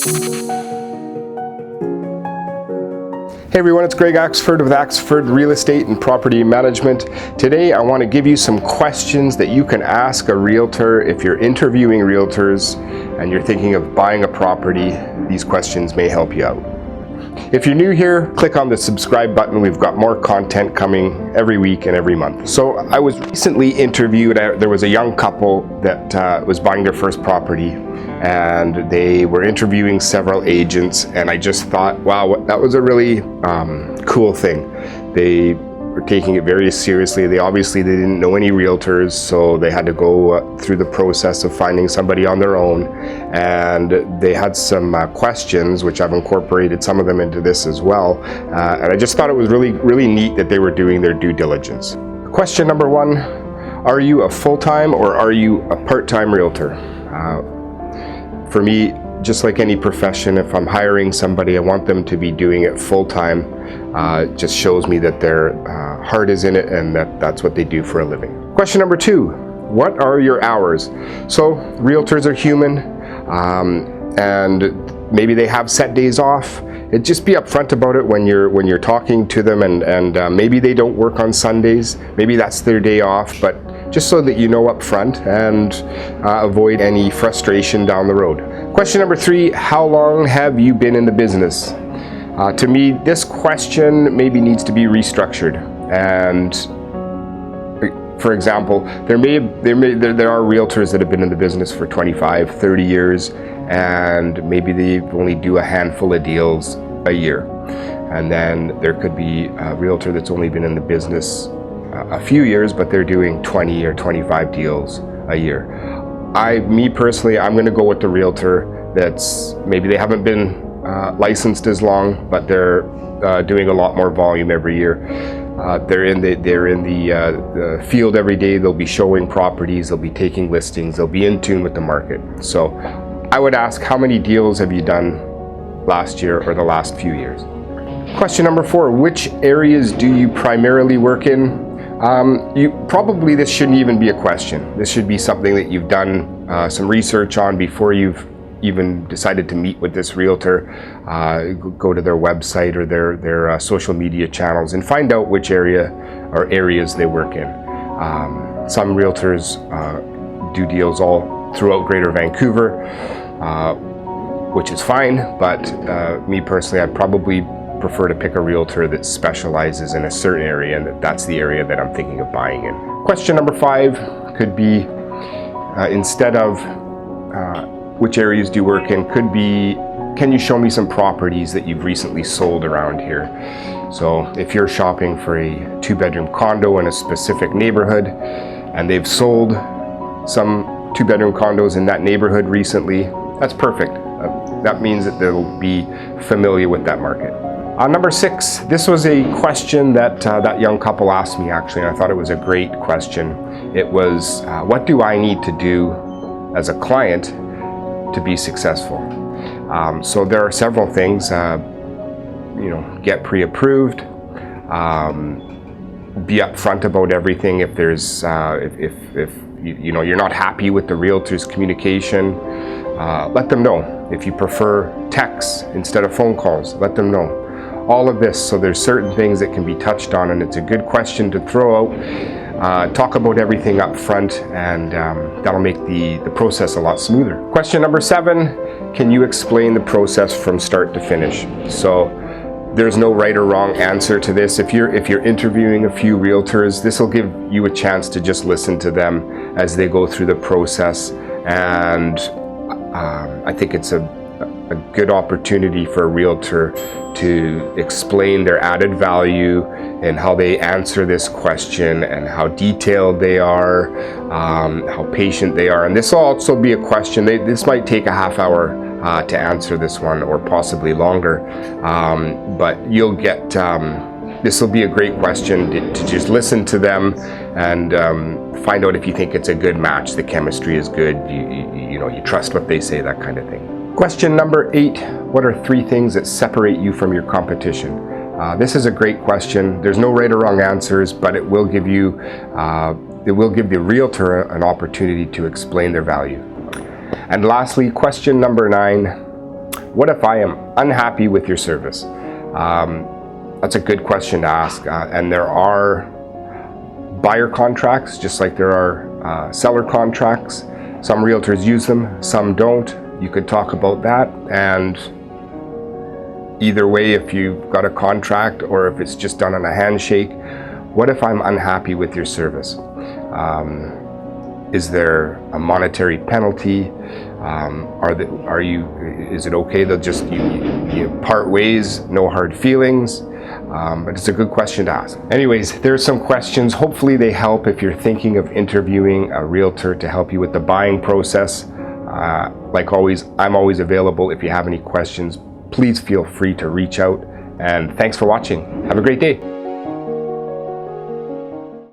Hey everyone, it's Greg Axford with Axford Real Estate and Property Management. Today I want to give you some questions that you can ask a realtor if you're interviewing realtors and you're thinking of buying a property. These questions may help you out. If you're new here, click on the subscribe button. We've got more content coming every week and every month. So I was recently interviewed. There was a young couple that was buying their first property, and they were interviewing several agents, and I just thought, wow, that was a really cool thing. They were taking it very seriously. They didn't know any realtors, so they had to go through the process of finding somebody on their own, and they had some questions, which I've incorporated some of them into this as well, and I just thought it was really neat that they were doing their due diligence. Question number one, are you a full-time or are you a part-time realtor? For me, just like any profession, if I'm hiring somebody, I want them to be doing it full-time. It just shows me that their heart is in it and that's what they do for a living. Question number two, what are your hours? So realtors are human, and maybe they have set days off. Just be upfront about it when you're talking to them, and maybe they don't work on Sundays. Maybe that's their day off, but just so that you know up front and avoid any frustration down the road. Question number three, how long have you been in the business? To me, this question maybe needs to be restructured. And for example, there are realtors that have been in the business for 25, 30 years, and maybe they only do a handful of deals a year. And then there could be a realtor that's only been in the business a few years, but they're doing 20 or 25 deals a year. Me personally, I'm going to go with the realtor that's maybe they haven't been licensed as long, but they're doing a lot more volume every year. They're in the field every day. They'll be showing properties. They'll be taking listings. They'll be in tune with the market. So I would ask, how many deals have you done last year or the last few years? Question number four, which areas do you primarily work in? This shouldn't even be a question. This should be something that you've done some research on before you've even decided to meet with this realtor. Go to their website or their social media channels and find out which area or areas they work in. Some realtors do deals all throughout Greater Vancouver, which is fine, but me personally, I'd probably prefer to pick a realtor that specializes in a certain area, and that's the area that I'm thinking of buying in. Question number five could be, instead of which areas do you work in, could be, can you show me some properties that you've recently sold around here? So if you're shopping for a 2-bedroom condo in a specific neighborhood and they've sold some 2-bedroom condos in that neighborhood recently, that's perfect. That means that they'll be familiar with that market. Number six, this was a question that that young couple asked me actually, and I thought it was a great question. It was, what do I need to do as a client to be successful? So there are several things. Get pre-approved. Be upfront about everything. If there's, if you're not happy with the realtor's communication, let them know. If you prefer texts instead of phone calls, let them know. All of this, so there's certain things that can be touched on, and it's a good question to throw out. Talk about everything up front, and that'll make the process a lot smoother. Question number seven, can you explain the process from start to finish? So there's no right or wrong answer to this. If you're interviewing a few realtors, this will give you a chance to just listen to them as they go through the process, and I think it's a good opportunity for a realtor to explain their added value and how they answer this question and how detailed they are, how patient they are. And this will also be a question, this might take a half hour to answer this one, or possibly longer, but you'll get, this will be a great question to just listen to them and find out if you think it's a good match, the chemistry is good, you trust what they say, that kind of thing. Question number 8, what are 3 things that separate you from your competition? This is a great question. There's no right or wrong answers, but it will give you, the realtor an opportunity to explain their value. And lastly, question number 9, What if I am unhappy with your service? That's a good question to ask. And there are buyer contracts, just like there are seller contracts. Some realtors use them, some don't. You could talk about that. And either way, if you've got a contract or if it's just done on a handshake, what if I'm unhappy with your service? Is there a monetary penalty? Is it okay that just you part ways, no hard feelings? But it's a good question to ask. Anyways, there's some questions. Hopefully they help if you're thinking of interviewing a realtor to help you with the buying process. Like always, I'm always available. If you have any questions, please feel free to reach out. And thanks for watching. Have a great day.